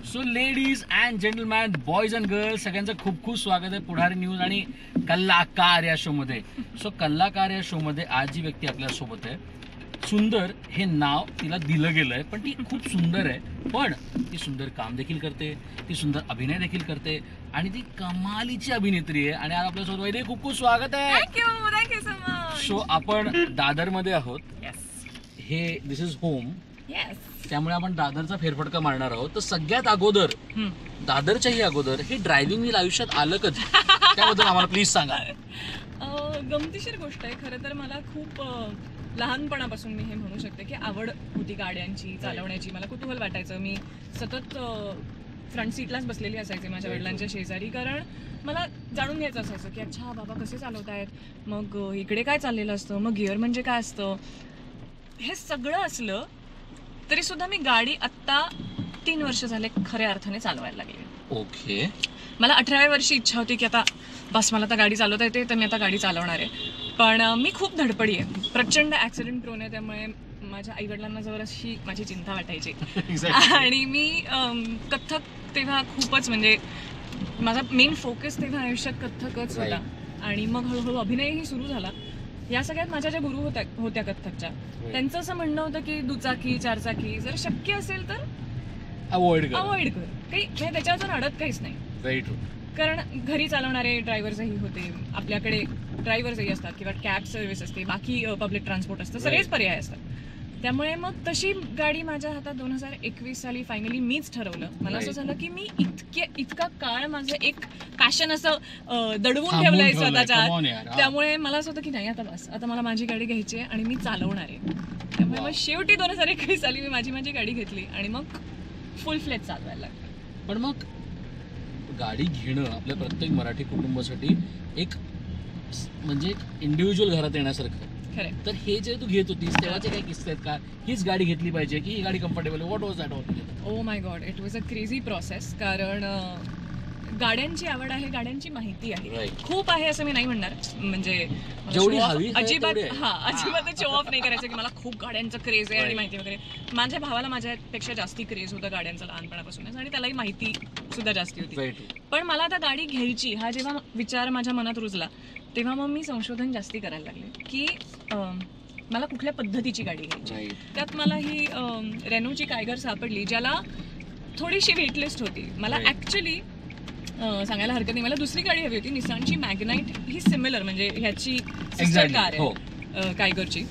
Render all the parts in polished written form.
So ladies and gentleman, boys and girls, सगळ्यांचं खूप खूप स्वागत आहे पुढारी न्यूज आणि कलाकार या शो मध्ये. सो कलाकार या शो मध्ये आज जी व्यक्ती आपल्यासोबत आहे, सुंदर हे नाव तिला दिलं गेलंय, पण ती खूप सुंदर आहे. पण ती सुंदर काम देखील करते, ती सुंदर अभिनय देखील करते आणि ती कमालीची अभिनेत्री आहे. आणि आज आपल्यासोबत वैदे, खूप खूप स्वागत आहे. Thank you so much. सो आपण दादर मध्ये आहोत. हे दिस इज होम. त्यामुळे आपण दादरचा फेरफटका मारणार आहोत. तर सगळ्यात अगोदर, दादरच्याही अगोदर, हे ड्रायव्हिंग व्हील आयुष्यात आलं कधी, त्याबद्दल आम्हाला प्लीज सांगा. गमतीशीर गोष्ट आहे. खरं तर मला खूप लहानपणापासून मी हे म्हणू शकते की आवड होती गाड्यांची चालवण्याची. मला कुतूहल वाटायचं. मी सतत फ्रंट सीटलाच बसलेली असायचे माझ्या वडिलांच्या शेजारी, कारण मला जाणून घ्यायचं असायचं की अच्छा बाबा कसे चालवतायत, मग इकडे काय चाललेलं असतं, मग गिअर म्हणजे काय असतं. हे सगळं असलं तरी सुद्धा मी गाडी आत्ता 3 वर्ष झाले खऱ्या अर्थाने चालवायला लागले. ओके. मला 18व्या वर्षी इच्छा होती की आता बस मला आता गाडी चालवता येते, तर मी आता गाडी चालवणार आहे. पण मी खूप धडपडी आहे, प्रचंड ॲक्सिडेंट प्रोन आहे. त्यामुळे माझ्या आईवडिलांना जवळशी माझी चिंता वाटायची. आणि मी कथ्थक तेव्हा खूपच, म्हणजे माझा मेन फोकस तेव्हा आयुष्यात कथ्थकच होता. आणि मग हळूहळू अभिनयही सुरू झाला. या सगळ्यात माझ्या ज्या गुरु होत्या कथ्थकच्या, त्यांचं असं म्हणणं होतं की दुचाकी चारचाकी जर शक्य असेल तर अवॉइड कर, काही त्याच्यावर अडत काहीच नाही. Very true. कारण घरी चालवणारे ड्रायव्हर्सही होते, आपल्याकडे ड्रायव्हर्सही असतात किंवा कॅब सर्व्हिस असते, बाकी पब्लिक ट्रान्सपोर्ट असतं, सगळेच पर्याय असतात. त्यामुळे मग तशी गाडी माझ्या हातात 2021 साली फायनली मीच ठरवलं. मला असं झालं की मी इतका काळ माझं एक पॅशन असं दडवून ठेवलंय स्वतःच्या. त्यामुळे मला असं होतं की नाही, आता बस, आता मला माझी गाडी घ्यायची आहे आणि मी चालवणार आहे. त्यामुळे मग शेवटी 2021 साली मी माझी गाडी घेतली आणि मग फुल फ्लेज चालवायला लागली. पण मग गाडी घेणं आपल्या प्रत्येक मराठी कुटुंबासाठी एक म्हणजे इंडिव्हिज्युअल घरात येण्यासारखं. तर हे जे तू घेत होतीस तेव्हाचे काही किस्से आहेत का? हीच गाडी घेतली पाहिजे की ही गाडी comfortable? What was that all? Oh my God, it was a crazy process. कारण गाड्यांची आवड आहे, गाड्यांची माहिती आहे, खूप आहे असं मी नाही म्हणणार. म्हणजे अजिबात शो ऑफ नाही करायचं की मला खूप गाड्यांचं क्रेज आहे आणि माहिती वगैरे. माझ्या भावाला माझ्यापेक्षा जास्ती क्रेज होतं गाड्यांचं लहानपणापासूनच, आणि त्यालाही माहिती सुद्धा जास्ती होती. पण मला आता गाडी घ्यायची हा जेव्हा विचार माझ्या मनात रुजला, तेव्हा मग मी संशोधन जास्ती करायला लागले की मला कुठल्या पद्धतीची गाडी घ्यायची. त्यात मला ही रेनोची कायगर सापडली, ज्याला थोडीशी वेटलिस्ट होती. मला ॲक्च्युली सांगायला हरकत नाही, मला दुसरी गाडी हवी होती, निसानची मॅग्नाइट. ही सिमिलर, म्हणजे ह्याची सिस्टर कार आहे कायगरची.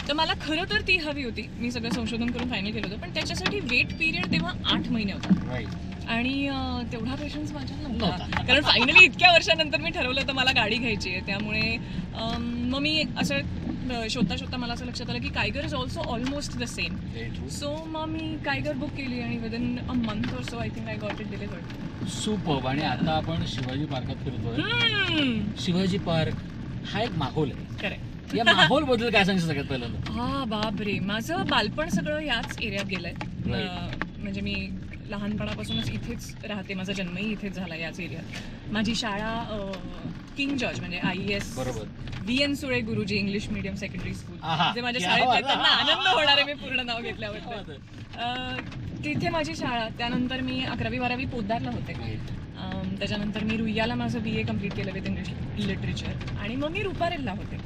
तर मला खरं तर ती हवी होती. मी सगळं संशोधन करून फायनल केलं होतं, पण त्याच्यासाठी वेट पिरियड तेव्हा 8 महिने होता. आणि तेवढा पेशन्स माझ्या नव्हता, कारण फायनली इतक्या वर्षानंतर मी ठरवलं होतं मला गाडी घ्यायची आहे. त्यामुळे मग मी असं शोधता मला असं लक्षात आलं की Kaiger is also almost the same. So मग मी कायगर बुक केली आणि within a month or so I think I got it delivered. Superb. आणि आता आपण शिवाजी पार्कात फिरतोय. शिवाजी पार्क हा एक माहोल आहे. करेक्ट. या माहोल बद्दल काय सांगायचं सगळ्यात पहिल्यांदा? हा बापरे, माझं बालपण सगळं याच एरियात गेलंय. म्हणजे मी लहानपणापासूनच इथेच राहते, माझा जन्मही इथेच झाला याच एरियात. माझी शाळा किंग जॉर्ज म्हणजे IES VN सुळे गुरुजी इंग्लिश मीडियम सेकंडरी स्कूल, जे माझ्या शाळेत त्यांना आनंद होणार आहे मी पूर्ण नाव घेतल्यावर. तिथे माझी शाळा. त्यानंतर मी 11वी 12वी पोद्दारला होते. त्याच्यानंतर मी रुईयाला माझं BA कम्प्लीट केलं विथ इंग्लिश लिटरेचर, आणि मग मी रुपारेलला होते.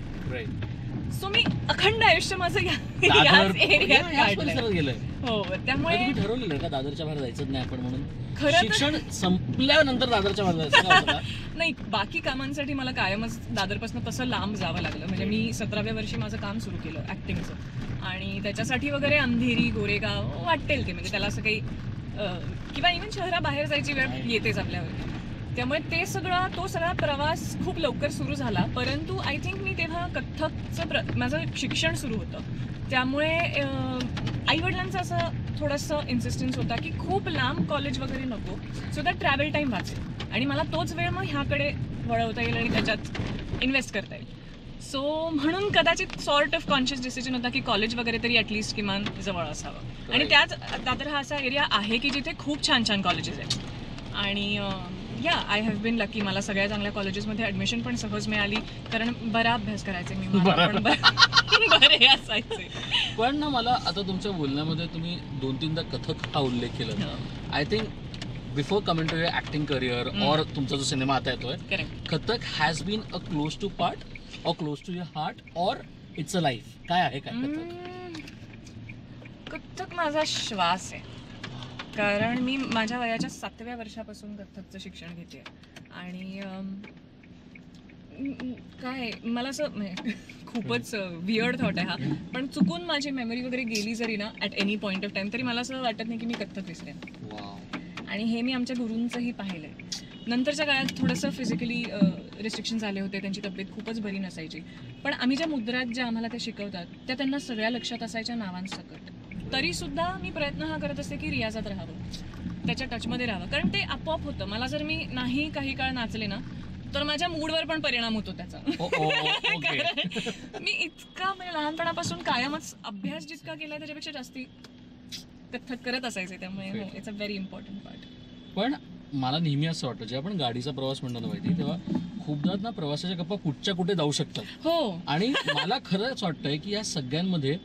सो मी अखंड आयुष्य माझं याच एरियात काढलंय. हो, त्यामुळे तुम्ही ठरवलेलं का दादरच्या बाहेर जायचं नाही आपण म्हणून? खरं शिक्षण संपल्यानंतर दादरच्या बाहेर जायचं नाही, बाकी कामांसाठी मला कायमच दादरपासून तसं लांब जावं लागलं. म्हणजे मी 17व्या वर्षी माझं काम सुरू केलं ऍक्टिंगचं, आणि त्याच्यासाठी वगैरे अंधेरी गोरेगाव वाटेल ते, म्हणजे त्याला असं काही किंवा इव्हन शहराबाहेर जायची वेळ येतेच आपल्यावर. त्यामुळे तो सगळा प्रवास खूप लवकर सुरू झाला. परंतु आय थिंक मी तेव्हा कथ्थकचं माझं शिक्षण सुरू होतं. त्यामुळे आईवडिलांचं असं थोडंसं इन्सिस्टन्स होता की खूप लांब कॉलेज वगैरे नको, सो दॅट ट्रॅव्हल टाईम वाचेल आणि मला तोच वेळ मग ह्याकडे वळवता येईल आणि त्याच्यात इन्व्हेस्ट करता येईल. सो म्हणून कदाचित सॉर्ट ऑफ कॉन्शियस डिसिजन होता की कॉलेज वगैरे तरी ॲटलिस्ट किमान जवळ असावं. आणि त्याच दादर हा असा एरिया आहे की जिथे खूप छान छान कॉलेजेस आहेत. आणि आय हॅव बीन लकी. मला सगळ्या चांगल्या कॉलेजेसमध्ये ॲडमिशन पण सहज मिळाली, कारण बरा अभ्यास करायचे मी, बरे असायचे. पण ना मला आता तुमच्या बोलण्यामध्ये तुम्ही 2-3दा कथक हा उल्लेख केला. I think before coming to your acting career और तुमचा जो सिनेमा आता येतोय, correct. Kathak has been a close to part और क्लोज टू युअर हार्ट और इट्स अ लाईफ. काय आहे काय कथक? कथ्थक माझा श्वास आहे, कारण मी माझ्या वयाच्या 7व्या वर्षापासून कथ्थकचं शिक्षण घेते आणि काय मला असं खूपच वियर्ड थॉट आहे हा, पण चुकून माझी मेमरी वगैरे गेली जरी ना at any point of time, तरी मला असं वाटत नाही की मी कथ्थक विसरेन. आणि हे मी आमच्या गुरूंचंही पाहिलंय. नंतरच्या काळात थोडंसं फिजिकली रिस्ट्रिक्शन्स आले होते, त्यांची तब्येत खूपच बरी नसायची, पण आम्ही ज्या मुद्रात ज्या आम्हाला ते शिकवतात त्या त्यांना सगळ्या लक्षात असायच्या नावांसकट. तरीसुद्धा मी प्रयत्न हा करत असते की रियाजात राहावं, त्याच्या टचमध्ये राहावं, कारण ते आपोआप होतं. मला जर मी नाही काही काळ नाचले ना तर माझ्या मूडवर पण परिणाम होतो त्याचा. मी इतका म्हणजे लहानपणापासून कायमच अभ्यास जितका केला त्याच्यापेक्षा जास्ती कथ्थक करत असायचे, त्यामुळे it's a very important part. पण मला नेहमी असं वाटतं, जेव्हा आपण गाडीचा प्रवास म्हणतो ना माहिती, तेव्हा खूपदा ना प्रवासाच्या गप्पा कुठच्या कुठे जाऊ शकतात. हो. आणि मला खरंच वाटतंय की या सगळ्यांमध्ये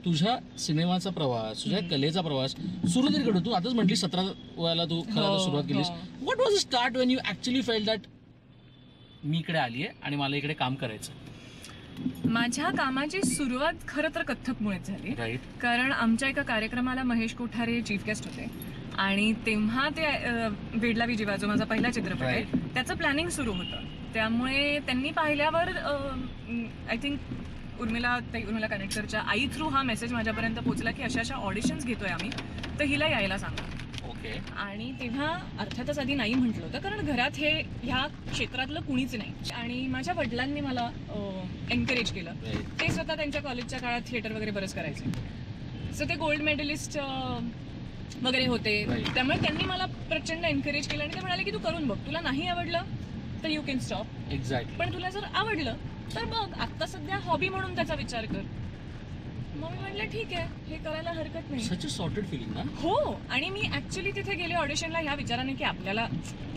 तुझ्या सिनेमाचा प्रवास, तुझ्या कलेचा प्रवास सुरू तरी कडू. तू आताच म्हटली 17 वयाला तू खरं सुरुवात केलीस. What was a start when you actually felt that मी इकडे आलीये आणि मला इकडे काम करायचं? माझ्या कामाची सुरुवात खरं तर कथ्थकमुळेच झाली. राईट. कारण आमच्या एका कार्यक्रमाला महेश कोठारे चीफ गेस्ट होते आणि तेव्हा ते वेडला विजिवा जो माझा पहिला चित्रपट आहे त्याचं प्लॅनिंग सुरू होतं. त्यामुळे त्यांनी पाहिल्यावर आय थिंक उर्मिला कनेक्टरच्या आई थ्रू हा मेसेज माझ्यापर्यंत पोहोचला की अशा अशा ऑडिशन्स घेतोय आम्ही, तर हिला यायला सांगा. ओके. आणि तेव्हा अर्थातच आधी नाही म्हटलं होतं, कारण घरात हे ह्या क्षेत्रातलं कुणीच नाही. आणि माझ्या वडिलांनी मला एनकरेज केलं. ते स्वतः त्यांच्या कॉलेजच्या काळात थिएटर वगैरे बरंच करायचे, सो ते गोल्ड मेडलिस्ट वगैरे होते. त्यामुळे त्यांनी मला प्रचंड एनकरेज केलं आणि ते म्हणाले की तू करून बघ, तुला नाही आवडलं तर यू कॅन स्टॉप. एक्झॅक्ट. पण तुला जर आवडलं तर बघ, आत्ता सध्या हॉबी म्हणून त्याचा विचार कर. मग मी म्हटलं ठीक आहे, हे करायला हरकत नाही. सच अ सॉर्टेड फिलिंग ना. हो. आणि मी ऍक्च्युली तिथे गेले ऑडिशनला ह्या विचाराने की आपल्याला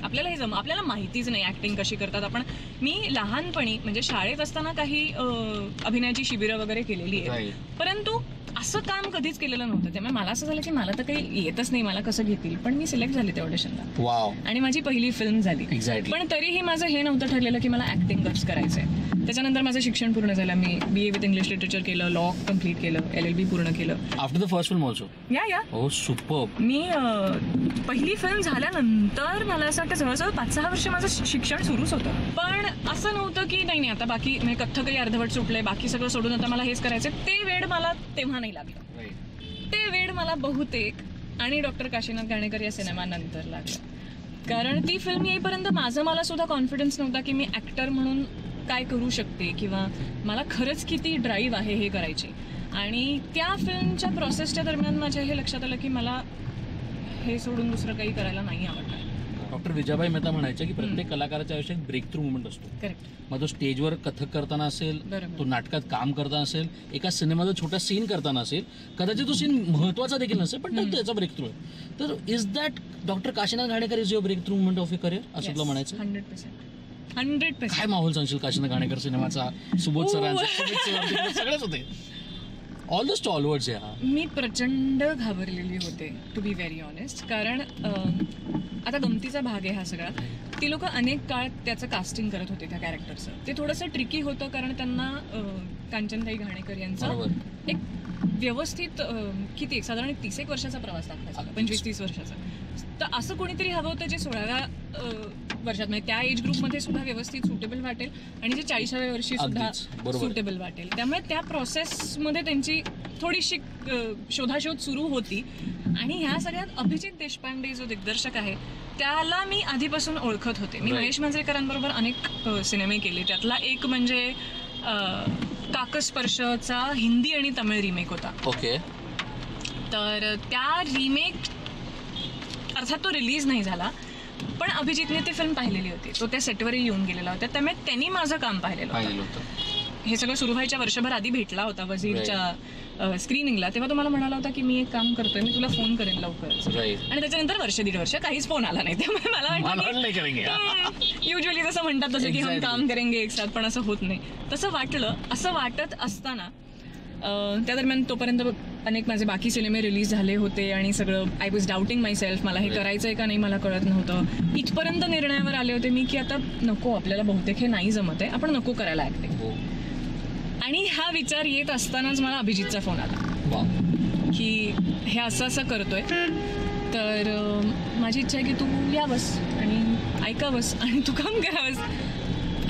हे आपल्याला माहितीच नाही ऍक्टिंग कशी करतात. मी लहानपणी म्हणजे शाळेत असताना काही अभिनयाची शिबिरं वगैरे केलेली आहे, परंतु असं काम कधीच केलेलं नव्हतं. त्यामुळे मला असं झालं की मला तर काही येतच नाही, मला कसं घेतील. पण मी सिलेक्ट झाले त्या ऑडिशनला. वाव. आणि माझी पहिली फिल्म झाली. एक्झॅक्टली. पण तरीही माझं हे नव्हतं ठरलेलं की मला ऍक्टिंगच करायचंय. त्याच्यानंतर माझं शिक्षण पूर्ण झालं. मी BA विथ इंग्लिश लिटरेचर केलं, लॉ कम्प्लीट केलं, LLB पूर्ण केलं. After the first film also? या. हो, सुपर्ब. मी पहिली फिल्म झाल्यानंतर मला असं वाटतं जवळजवळ 5-6 वर्ष माझं शिक्षण सुरूच होतं. पण असं नव्हतं की नाही आता बाकी म्हणजे कथ्थकही अर्धवट सुटलंय, बाकी सगळं सोडून आता मला हेच करायचं. ते वेळ मला तेव्हा नाही लागलं. ते वेळ मला बहुतेक आणि डॉक्टर काशीनाथ घाणेकर या सिनेमानंतर लागलं. कारण ती फिल्म येईपर्यंत मला सुद्धा कॉन्फिडन्स नव्हता की मी ऍक्टर म्हणून काय करू शकते किंवा मला खरंच किती ड्राईव्ह आहे हे करायची. आणि त्या फिल्मच्या प्रोसेसच्या दरम्यान माझ्या हे लक्षात आलं की मला हे सोडून दुसरं काही करायला नाही आवडणार. डॉक्टर विजयाबाई मेहता म्हणायच्या की प्रत्येक कलाकाराच्या आयुष्यात ब्रेक थ्रू मुवमेंट असतो. करेक्ट. मग तो स्टेजवर कथक करताना असेल, तो नाटकात काम करताना असेल, एका सिनेमाचा छोटा सीन करताना असेल, कदाचित तो सीन महत्वाचा देखील नसेल, पण तो त्याचा ब्रेक थ्रू आहे. तर is that doctor Kashinath Ghanekar is your breakthrough movement of your career असं तुला म्हणायचं? 100%. काय माहोल सांगशील काशीनाथ घाणेकर सिनेमाचा? सुबोध सरांचा सगळेच होते, ऑल द स्टॉलवर्ड्स. मी प्रचंड घाबरलेली होते टू बी व्हेरी ऑनेस्ट. कारण आता गमतीचा भाग आहे हा सगळा. ती लोक अनेक काळ त्याचं कास्टिंग करत होते त्या कॅरेक्टरचं. ते थोडंसं ट्रिकी होतं कारण त्यांना कांचनताई घाणेकर यांचा एक व्यवस्थित किती साधारण 30 वर्षाचा प्रवास दाखवायचा, 25-30 वर्षाचा. तर असं कोणीतरी हवं होतं जे 16व्या वर्षात म्हणजे त्या एज ग्रुपमध्ये सुद्धा व्यवस्थित सुटेबल वाटेल आणि जे 40व्या वर्षी सुद्धा सुटेबल वाटेल. त्यामुळे त्या प्रोसेसमध्ये त्यांची थोडीशी शोधाशोध सुरू होती. आणि ह्या सगळ्यात अभिजित देशपांडे जो दिग्दर्शक आहे त्याला मी आधीपासून ओळखत होते. मी महेश मांजरेकरांबरोबर अनेक सिनेमे केले. त्यातला एक म्हणजे काकस्पर्शचा हिंदी आणि तमिळ रिमेक होता. ओके. तर त्या रिमेक अर्थात तो रिलीज नाही झाला, पण अभिजितने ती फिल्म पाहिलेली होती. तो त्या सेटवरही येऊन गेलेला होता, त्यामुळे त्यांनी माझं काम पाहिलेलं होतं. हे सगळं सुरू व्हायच्या वर्षभर आधी भेटला होता वजीरच्या स्क्रीनिंगला. तेव्हा तो मला म्हणाला होता की मी एक काम करतोय, मी तुला फोन करेन लवकरच. आणि त्याच्यानंतर 1-1.5 वर्ष काहीच फोन आला नाही. त्यामुळे मला युजली जसं म्हणतात तसं की हम काम करेंगे एक साथ, पण असं होत नाही. तसं वाटलं. असं वाटत असताना त्या दरम्यान तोपर्यंत अनेक माझे बाकी सिनेमे रिलीज झाले होते आणि सगळं आय वॉज डाऊटिंग माय सेल्फ, मला हे करायचं आहे का नाही मला कळत नव्हतं. इथपर्यंत निर्णयावर आले होते मी की आता नको, आपल्याला बहुतेक हे नाही जमत आहे, आपण नको करायला ऍक्टिंग. आणि हा विचार येत असतानाच मला अभिजितचा फोन आला की हे असं असं करतोय, तर माझी इच्छा आहे की तू यावंस आणि ऐकावंस आणि तू काम करावंस.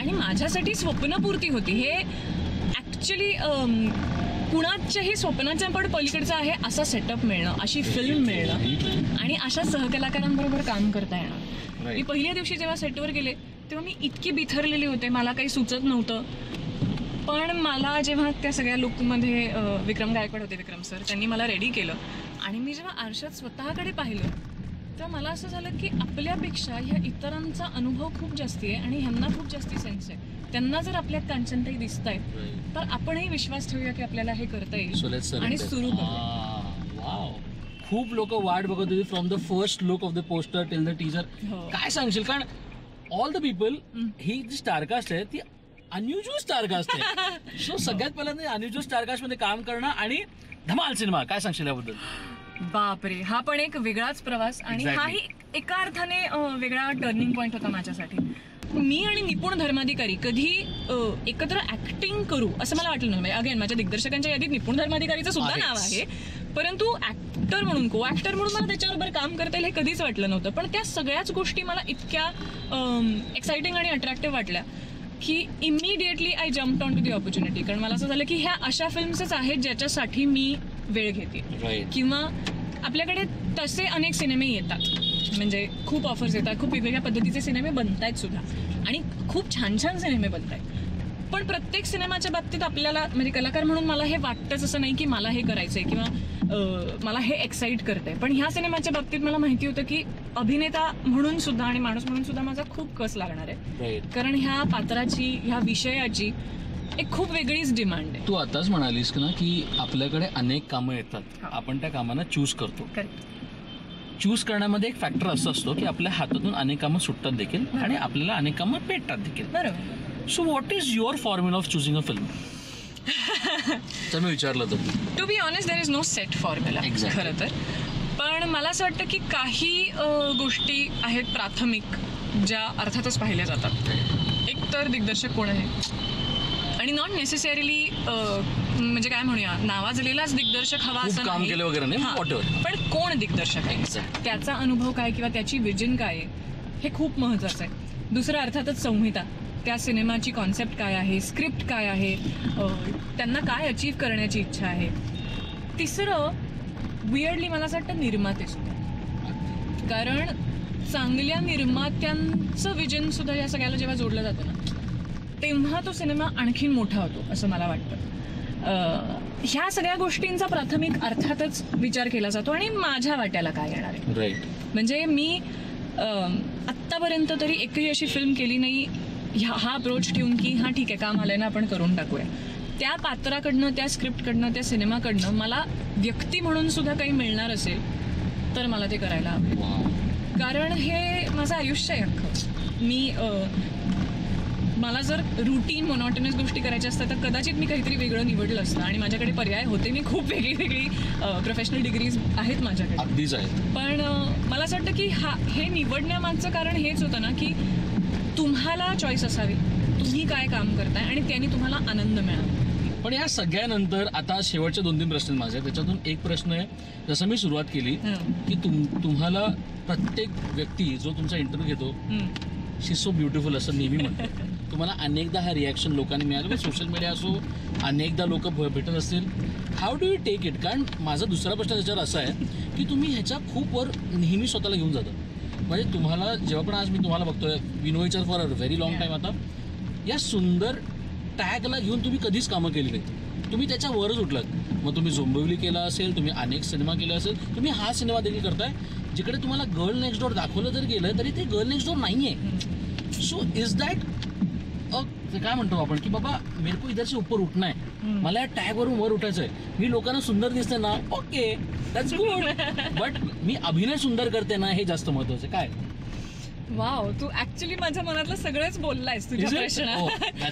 आणि माझ्यासाठी स्वप्नपूर्ती होती हे ॲक्च्युली. कुणाच्याही स्वप्नाच्या पण पलीकडचं आहे असा सेटअप मिळणं, अशी फिल्म मिळणं आणि अशा सहकलाकारांबरोबर काम करता येणं. मी पहिल्या दिवशी जेव्हा सेटवर गेले तेव्हा मी इतकी बिथरलेली होते, मला काही सुचत नव्हतं. पण मला जेव्हा त्या सगळ्या लुकमध्ये विक्रम गायकवाड होते, विक्रम सर, त्यांनी मला रेडी केलं आणि मी जेव्हा आरशात स्वतःकडे पाहिलं तेव्हा मला असं झालं की आपल्यापेक्षा ह्या इतरांचा अनुभव खूप जास्ती आहे आणि ह्यांना खूप जास्ती सेन्स आहे. त्यांना जर आपल्यात कांचनताई दिसत आहेत तर आपणही विश्वास ठेवूया की आपल्याला हे करता येईल आणि सुरू करूया. खूप लोक वाट बघत होती from the first look of the poster till the teaser. काय सांगशील, कारण ऑल द पीपल ही जी स्टारकास्ट आहे ती अनयुज्युअल स्टारकास्ट आहे. सो सगळ्यात पहिल्यांदा अनयुज्युअल स्टारकास्ट मध्ये काम करणं आणि धमाल सिनेमा, काय सांगशील याबद्दल? बापरे, हा पण एक वेगळाच प्रवास आणि हाही एका अर्थाने वेगळा टर्निंग पॉइंट होता माझ्यासाठी. मी आणि निपुण धर्माधिकारी कधी एकत्र ऍक्टिंग करू असं मला वाटलं नव्हतं. अगेन माझ्या दिग्दर्शकांच्या यादीत निपुण धर्माधिकारीचं सुद्धा नाव आहे, परंतु ऍक्टर म्हणून, को ऍक्टर म्हणून मला त्याच्याबरोबर काम करता येईल हे कधीच वाटलं नव्हतं. पण त्या सगळ्याच गोष्टी मला इतक्या एक्साइटिंग आणि अट्रॅक्टिव्ह वाटल्या की immediately I jumped on to the opportunity. कारण मला असं झालं की ह्या अशा फिल्म्सच आहेत ज्याच्यासाठी मी वेळ घेते, किंवा आपल्याकडे तसे अनेक सिनेमे येतात, म्हणजे खूप ऑफर्स येतात, खूप वेगवेगळ्या पद्धतीचे सिनेमे बनतायत सुद्धा आणि खूप छान छान सिनेमे बनतायत. पण प्रत्येक सिनेमाच्या बाबतीत आपल्याला, म्हणजे कलाकार म्हणून मला हे वाटतंच असं नाही की मला हे करायचंय किंवा मला हे एक्साइट करतंय. पण ह्या सिनेमाच्या बाबतीत मला माहिती होतं की अभिनेता म्हणून सुद्धा आणि माणूस म्हणून सुद्धा माझा खूप कस लागणार आहे, कारण ह्या पात्राची, ह्या विषयाची एक खूप वेगळीच डिमांड आहे. तू आताच म्हणालीस ना की आपल्याकडे अनेक कामं येतात, आपण त्या कामांना चूज करतो. चूज करण्यामध्ये एक फॅक्टर असं असतो की आपल्या हातातून अनेक कामं सुटतात देखील आणि आपल्याला अनेक कामं पेटतात देखील. बरोबर. So what is your formula of choosing a film? तर मी विचारलं तर to be honest there is no set formula खरं तर. पण मला असं वाटतं की काही गोष्टी आहेत प्राथमिक ज्या अर्थातच पाहिल्या जातात. एक तर दिग्दर्शक कोण आहे, आणि नॉट नेसेसरीली म्हणजे काय म्हणूया नावाजलेलाच दिग्दर्शक हवा असं काम केलं वगैरे नाही, पण कोण दिग्दर्शक आहे, त्याचा अनुभव काय किंवा त्याची विजन काय आहे हे खूप महत्त्वाचं आहे. दुसरं अर्थातच संहिता, त्या सिनेमाची कॉन्सेप्ट काय आहे, स्क्रिप्ट काय आहे, त्यांना काय अचीव्ह करण्याची इच्छा आहे. तिसरं वियर्डली मला असं वाटतं निर्माते सुद्धा, कारण चांगल्या निर्मात्यांचं विजन सुद्धा या सगळ्याला जेव्हा जोडलं जातं ना तेव्हा तो सिनेमा आणखीन मोठा होतो असं मला वाटतं. ह्या सगळ्या गोष्टींचा प्राथमिक अर्थातच विचार केला जातो आणि माझ्या वाट्याला काय येणार आहे. म्हणजे मी आत्तापर्यंत तरी एकही अशी फिल्म केली नाही हा अप्रोच ठेवून की हां ठीक आहे काम आलंय ना आपण करून टाकूया. त्या पात्राकडनं, त्या स्क्रिप्टकडनं, त्या सिनेमाकडनं मला व्यक्ती म्हणून सुद्धा काही मिळणार असेल तर मला ते करायला आवडेल. कारण हे माझं आयुष्य आहे अख्खं. मी मला जर रुटीन मोनोटोनस गोष्टी करायच्या असतात तर कदाचित मी काहीतरी वेगळं निवडलं असतं आणि माझ्याकडे पर्याय होते. मी खूप वेगळी प्रोफेशनल डिग्रीज आहेत माझ्याकडे, अगदीच आहे. पण मला असं वाटतं की हे निवडण्यामागचं कारण हेच होतं ना की तुम्हाला चॉईस असावी, तुम्ही काय काम करताय आणि त्याने तुम्हाला आनंद मिळावा. पण या सगळ्यानंतर आता शेवटचे 2-3 प्रश्न माझे, त्याच्यातून एक प्रश्न आहे, जसं मी सुरुवात केली की तुम्हाला प्रत्येक व्यक्ती जो तुमचा इंटरव्ह्यू घेतो शी सो ब्युटिफुल असं नेहमी म्हणतो. तुम्हाला अनेकदा हा रिॲक्शन लोकांनी मिळालं, सोशल मीडिया असो, अनेकदा लोक भेटत असतील. How do you take it? कारण माझा दुसरा प्रश्न त्याच्यावर असा आहे की तुम्ही ह्याच्या खूप वर नेहमी स्वतःला घेऊन जाता. म्हणजे तुम्हाला जेव्हा पण आज मी तुम्हाला बघतोय, we know each other for a very long time, आता या सुंदर टॅगला घेऊन तुम्ही कधीच कामं केली नाही, तुम्ही त्याच्यावरच उठलात. मग तुम्ही झोंबिवली केला असेल, तुम्ही अनेक सिनेमा केला असेल, तुम्ही हा सिनेमा देखील करताय जिकडे तुम्हाला गर्ल नेक्स्ट डोअर दाखवलं जर गेलं तरी ते गर्ल नेक्स्ट डोअर नाही आहे. सो इज दॅट काय म्हणतो आपण की बाबा मेरे को इधर से ऊपर उठना आहे, मला या टॅगवरून वर उठायचं आहे. मी लोकांना सुंदर दिसते ना, ओके दॅट्स गुड, बट मी अभिनय सुंदर करते ना हे जास्त महत्वाचं. काय वाव, तू ऍक्च्युली माझ्या मनातलं सगळंच बोललायस तुझ्या प्रश्नात.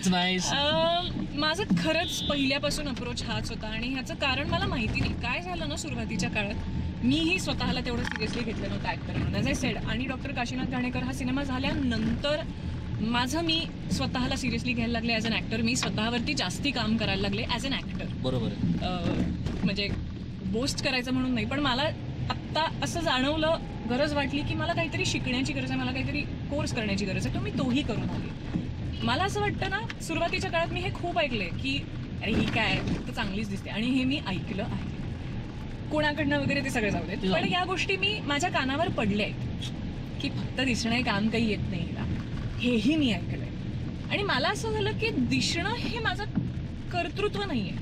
माझं खरंच पहिल्यापासून अप्रोच हाच होता आणि ह्याचं कारण मला माहिती नाही. काय झालं ना, सुरुवातीच्या काळात मीही स्वतःला तेवढं सिरियसली घेतलं नव्हतं ऍक्टर म्हणून, ॲज आय सेड. आणि डॉक्टर काशीनाथ घाणेकर हा सिनेमा झाल्यानंतर मी स्वतःला सिरियसली घ्यायला लागले ॲज अन ऍक्टर. मी स्वतःवरती जास्ती काम करायला लागले ॲज अन ऍक्टर. बरोबर. म्हणजे बोस्ट करायचं म्हणून नाही, पण मला आत्ता असं जाणवलं, गरज वाटली की मला काहीतरी शिकण्याची गरज आहे, मला काहीतरी कोर्स करण्याची गरज आहे, तर मी तोही करून आले. मला असं वाटतं ना, सुरुवातीच्या काळात मी हे खूप ऐकलंय की अरे ही काय फक्त चांगलीच दिसते, आणि हे मी ऐकलं आहे कोणाकडनं वगैरे, ते सगळे जाऊ देत. पण या गोष्टी मी माझ्या कानावर पडल्या आहेत की फक्त दिसणं हे काम काही येत नाही हिला, हेही मी ऐकलंय. आणि मला असं झालं की दिसणं हे माझं कर्तृत्व नाहीये,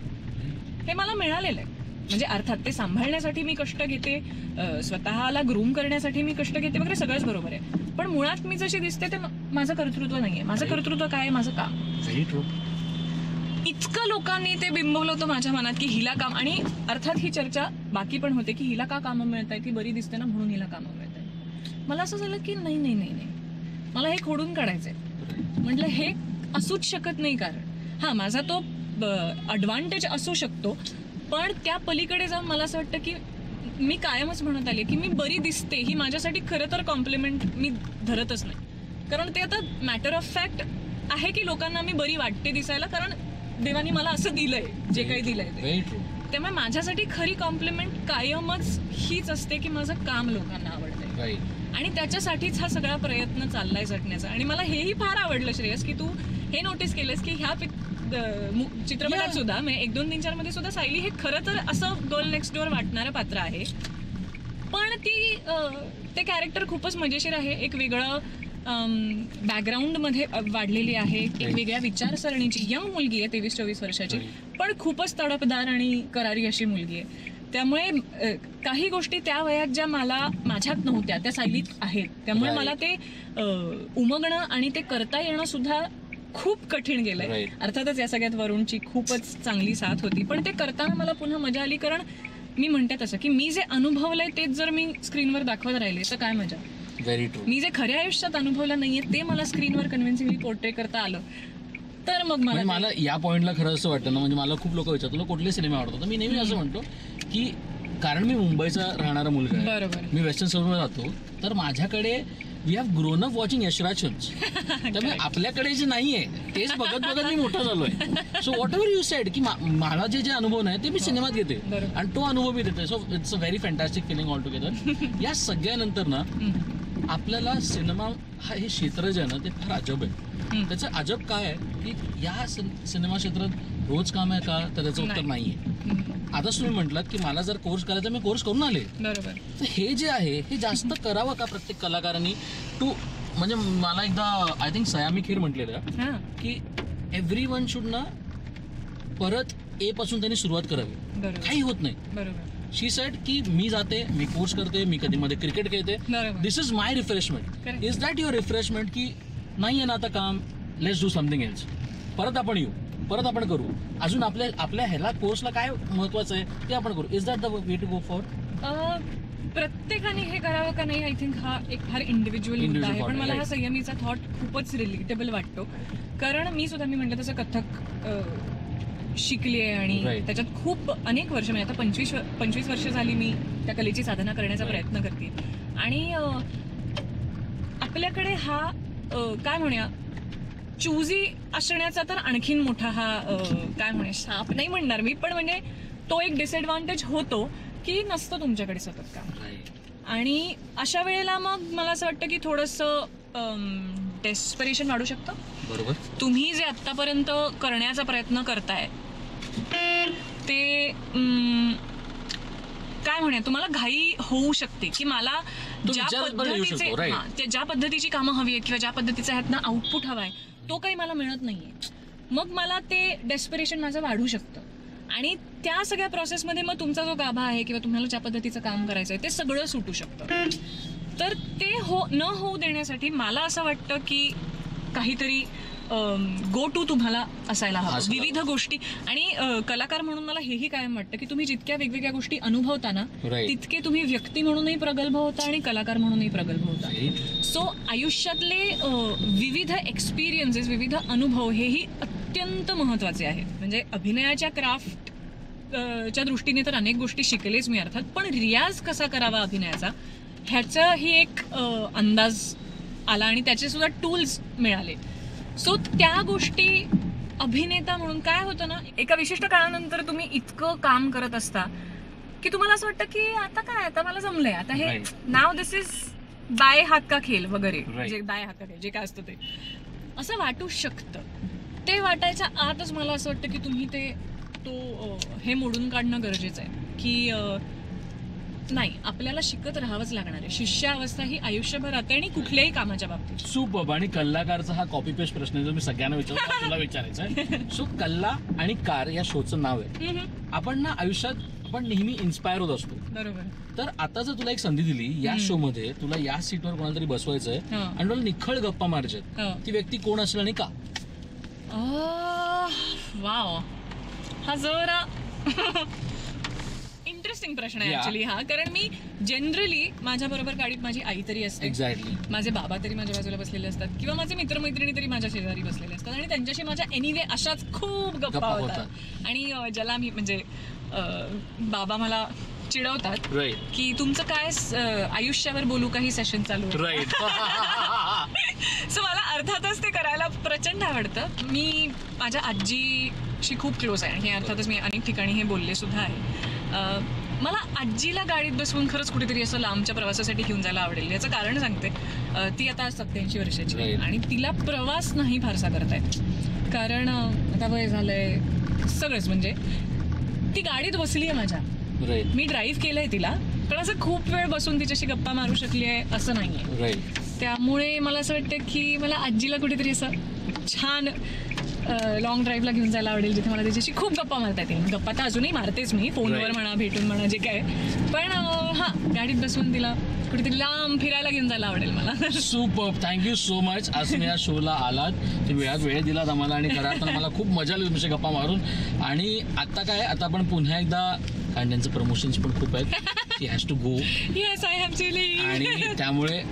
हे मला मिळालेलं आहे. म्हणजे अर्थात ते सांभाळण्यासाठी मी कष्ट घेते, स्वतःला ग्रूम करण्यासाठी मी कष्ट घेते वगैरे, सगळंच बरोबर आहे. पण मुळात मी जशी दिसते ते माझं कर्तृत्व नाहीये. माझं कर्तृत्व काय आहे? माझं काम. इतकं लोकांनी ते बिंबवलं होतं माझ्या मनात की हिला काम, आणि अर्थात ही चर्चा बाकी पण होते की हिला का कामं मिळत आहे, ती बरी दिसते ना म्हणून हिला कामं मिळत आहे. मला असं झालं की नाही नाही नाही नाही, मला हे खोडून काढायचंय. म्हटलं हे असूच शकत नाही. कारण हा माझा तो ॲडव्हान्टेज असू शकतो, पण त्या पलीकडे जाऊन मला असं वाटतं की मी कायमच म्हणत आले की मी बरी दिसते ही माझ्यासाठी खरं तर कॉम्प्लिमेंट मी धरतच नाही. कारण ते आता मॅटर ऑफ फॅक्ट आहे की लोकांना मी बरी वाटते दिसायला, कारण देवानी मला असं दिलंय जे काही दिलंय ते. त्यामुळे माझ्यासाठी खरी कॉम्प्लिमेंट कायमच हीच असते की माझं काम लोकांना आवडतंय, आणि त्याच्यासाठीच हा सगळा प्रयत्न चाललाय झटण्याचा. आणि मला हेही फार आवडलं श्रेयस की तू हे नोटीस केलंस की ह्या चित्रपटात सुद्धा 1, 2, 3, 4 मध्ये सुद्धा सायली हे खरं तर असं गर्ल नेक्स्ट डोअर वाटणारं पात्र आहे, पण ते कॅरेक्टर खूपच मजेशीर आहे. एक वेगळं बॅकग्राऊंड मध्ये वाढलेली आहे, एक वेगळ्या विचारसरणीची यंग मुलगी आहे, 23-24 वर्षाची, पण खूपच तडफदार आणि करारी अशी मुलगी आहे. त्यामुळे काही गोष्टी त्या वयात ज्या मला माझ्यात नव्हत्या त्या सायलीत आहेत. त्यामुळे मला ते उमगणं आणि ते करता येणं सुद्धा खूप कठीण गेलंय. अर्थातच या सगळ्यात वरुणची खूपच चांगली साथ होती, पण ते करताना मला पुन्हा मजा आली. कारण मी म्हणते तसं की मी जे अनुभवलंय तेच जर मी स्क्रीनवर दाखवत राहिले तर काय मजा. Very true. मी जे खऱ्या आयुष्यात अनुभवलं नाहीये ते मला स्क्रीनवर कन्व्हिन्सिंगली पोर्ट्रे करता आलं तर मग मला या पॉइंटला खरं असं वाटतं ना, म्हणजे मला खूप लोक विचारतात तुला कुठले सिनेमा आवडतात, तर मी नेहमी असं म्हणतो की कारण मी मुंबईचा राहणारा मुलगा आहे, बरोबर, मी वेस्टर्न सौथमध्ये राहतो, तर माझ्याकडे we have grown up watching Yash Raj films. त्यामुळे आपल्याकडे जे नाहीये तेच बघत बघत मी मोठा झालोय. So what ever you sed की मला जे अनुभव नाही ते मी सिनेमात घेते आणि तो अनुभव मी देते. So it's a very fantastic feeling all together. या सगळ्यानंतर ना आपल्याला सिनेमा हा हे क्षेत्र जे आहे ना ते फार अजब आहे. त्याचं अजब काय आहे की या सिनेमा क्षेत्रात रोज काम आहे का, तर त्याचं उत्तर नाहीये. आता तुम्ही म्हटलात की मला जर कोर्स करायचा मी कोर्स करून आले, बरोबर, तर हे जे आहे हे जास्त करावं का प्रत्येक कलाकारांनी. म्हणजे मला एकदा आय थिंक सयामी खीर म्हटलेलं की एव्हरी वन शुड ना परत ए पासून त्यांनी सुरुवात करावी, काही होत नाही. बरोबर. शी सेड की मी जाते, मी कोर्स करते, मी कधी मध्ये क्रिकेट खेळते, this is my refreshment. Is that your refreshment की नाही आहे ना आता काम, लेट्स डू समथिंग एल्स, परत आपण येऊ, परत आपण करू, अजून आपल्या ह्याला कोर्सला काय महत्वाचं आहे ते आपण करू. Is that the way to go for? प्रत्येकाने हे करावं का नाही, आय थिंक हा एक फार इंडिव्हिज्युअल मुद्दा आहे. पण मला हा संयमीचा थॉट खूपच रिलेटेबल वाटतो. कारण मी म्हटलं तसं कथ्थक शिकली आहे आणि त्याच्यात खूप अनेक वर्ष, म्हणजे आता 25 वर्ष झाली मी त्या कलेची साधना करण्याचा प्रयत्न करते. आणि आपल्याकडे हा काय म्हणूया चूजी असण्याचा तर आणखीन मोठा हा काय म्हणूया शाप नाही म्हणणार मी, पण म्हणजे तो एक डिसएडव्हान्टेज होतो की नसतं तुमच्याकडे सतत काम. आणि अशा वेळेला मग मला असं वाटतं की थोडंसं डेस्परेशन वाढू शकतं. बरोबर. तुम्ही जे आतापर्यंत करण्याचा प्रयत्न करताय ते काय म्हणूया तुम्हाला घाई होऊ शकते की मला ज्या पद्धतीची कामं हवी आहेत किंवा ज्या पद्धतीचा ह्यातनं आउटपुट हवा आहे तो काही मला मिळत नाहीये. मग मला ते डेस्परेशन माझं वाढू शकतं. आणि त्या सगळ्या प्रोसेसमध्ये मग तुमचा जो गाभा आहे किंवा तुम्हाला ज्या पद्धतीचं काम करायचं आहे ते सगळं सुटू शकतं. तर ते न होऊ देण्यासाठी मला असं वाटतं की काहीतरी गो टू तुम्हाला असायला हवं, असायला विविध गोष्टी. आणि कलाकार म्हणून मला हेही कायम वाटतं की तुम्ही जितक्या वेगवेगळ्या गोष्टी अनुभवता ना, Right. तितके तुम्ही व्यक्ती म्हणूनही प्रगल्भ होता आणि कलाकार म्हणूनही प्रगल्भ होता. सो आयुष्यातले विविध एक्सपिरियन्सेस, विविध अनुभव हेही अत्यंत महत्वाचे आहेत. म्हणजे अभिनयाच्या क्राफ्ट च्या दृष्टीने तर अनेक गोष्टी शिकलेच मी अर्थात, पण रियाज कसा करावा अभिनयाचा ह्याचाही एक अंदाज आला आणि त्याचे सुद्धा टूल्स मिळाले. सो त्या गोष्टी अभिनेता म्हणून काय होतं ना, एका विशिष्ट काळानंतर तुम्ही इतकं काम करत असता की तुम्हाला असं वाटतं की आता काय, आता मला जमलंय, आता हे नाव दिस इज बाय हात का खेळ वगैरे, जे बाय हात का खेळ जे काय असतं ते असं वाटू शकतं. ते वाटायच्या आतच मला असं वाटतं की तुम्ही हे मोडून काढणं गरजेचं आहे की नाही, आपल्याला शिकत राहावंच लागणार आहे. शिष्यावस्था ही आयुष्यभर राहते आणि कुठल्याही कामाच्या बाबतीत. सुपर्ब. आणि कल्लाकारचा हा कॉपी पेस्ट प्रश्न आहे जो मी सगळ्यांना विचारतो, तुला विचारायचा आहे. सो कल्ला आणि कार या शोचं नाव आहे. आपण ना आयुष्यात आपण नेहमी इन्स्पायर होत असतो. बरोबर. तर आता जर तुला एक संधी दिली या शो मध्ये, तुला या सीटवर कोणाला तरी बसवायचंय आणि तुला निखळ गप्पा मारायच्यात, ती व्यक्ती कोण असेल आणि का? वाव, हा जरा इंटरेस्टिंग प्रश्न आहे ऍक्च्युली हा. कारण मी जनरली माझ्या बरोबर गाडीत माझी आई तरी असते, एक्झॅक्टली, माझे बाबा तरी माझ्या बाजूला बसलेले असतात, किंवा माझे मित्रमैत्रिणी तरी माझ्या शेजारी बसलेले असतात, आणि त्यांच्याशी माझ्या एनिवे अशाच खूप गप्पा होतात. आणि ज्याला मी म्हणजे बाबा मला चिडवतात की तुमचं काय आयुष्यावर बोलू काही सेशन चालू आहे. सो मला अर्थातच ते करायला प्रचंड आवडतं. मी माझ्या आजीशी खूप क्लोज आहे, हे अर्थातच मी अनेक ठिकाणी हे बोलले सुद्धा आहे. मला आजीला गाडीत बसवून खरंच कुठेतरी असं लांबच्या प्रवासासाठी घेऊन जायला आवडेल. याचं कारण सांगते, ती आता 87 वर्षाची आहे आणि तिला प्रवास नाही फारसा करतायत, कारण आता वय झालंय सगळंच. म्हणजे ती गाडीत बसली आहे माझ्या, मी ड्राईव्ह केलंय तिला, पण असं खूप वेळ बसून तिच्याशी गप्पा मारू शकली आहे असं नाहीये. त्यामुळे मला असं वाटतं की मला आजीला कुठेतरी असं छान लॉंग ड्राईव्हला घेऊन जायला आवडेल, जिथे मला त्याच्याशी खूप गप्पा मारता येतील. गप्पा तर अजूनही मारतेच मी, फोनवर म्हणा, भेटून म्हणा, जे काय, पण गाडीत बसून तिला कुठेतरी लांब फिरायला घेऊन जायला आवडेल मला. सुपर. Thank you so much. आज तुम्ही या शोला आलात, ते वेळात वेळ दिलात आम्हाला, आणि खरं तर मला खूप मजा आली तुमच्या गप्पा मारून. आणि आता काय, आता आपण पुन्हा एकदा, कारण त्यांचं प्रमोशन्स पण खूप आहेत, she has to go. Yes, I have to leave. आणि त्यामुळे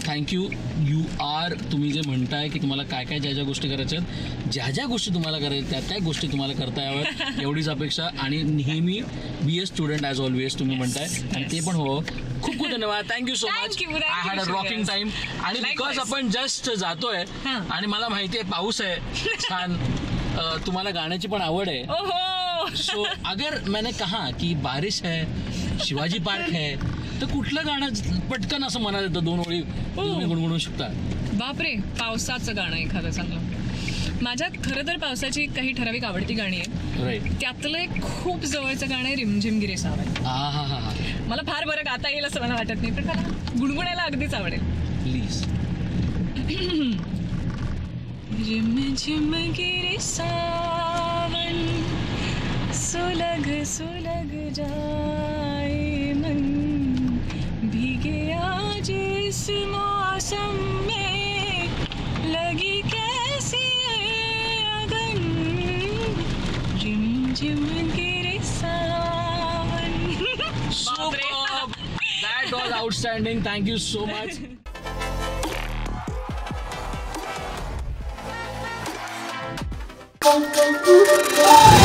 थँक्यू. यू आर, तुम्ही जे म्हणताय की तुम्हाला काय काय ज्या ज्या गोष्टी करायच्या आहेत, ज्या ज्या गोष्टी तुम्हाला करायच्या त्या गोष्टी तुम्हाला करता याव्यात, एवढीच अपेक्षा. आणि नेहमी बी ए स्टुडंट ॲज ऑलवेज तुम्ही म्हणताय, आणि ते पण हो. खूप खूप धन्यवाद. Thank you so much. I had a rocking time. आणि बिकॉज आपण जस्ट जातोय आणि मला माहिती आहे पाऊस आहे छान, तुम्हाला गाण्याची पण आवड आहे. सो अगर मैंने कहा की बारिश है, शिवाजी पार्क है, तर कुठलं गाणं पटकन असं मनात येतं, 2 ओळी तुम्ही गुणगुणू शकता? बापरे, पावसाचं गाणं एखादं चांगलं. माझ्यात खरं तर पावसाची काही ठराविक आवडती गाणी आहेत. त्यातलं एक खूप जवळचं गाणं आहे रिमझिम गिरे सावन. मला फार बरं गाता येईल असं मला वाटत नाही, पण मला गुणगुणायला अगदीच आवडेल. प्लीज. रिमझिम गिरे सावन, सुलग सुलग जाए मन, भीगे आज इस मौसम में, लगी कैसी अगन, रिमझिम गिरे सावन. Superb. That was outstanding. Thank you so much. Thank you.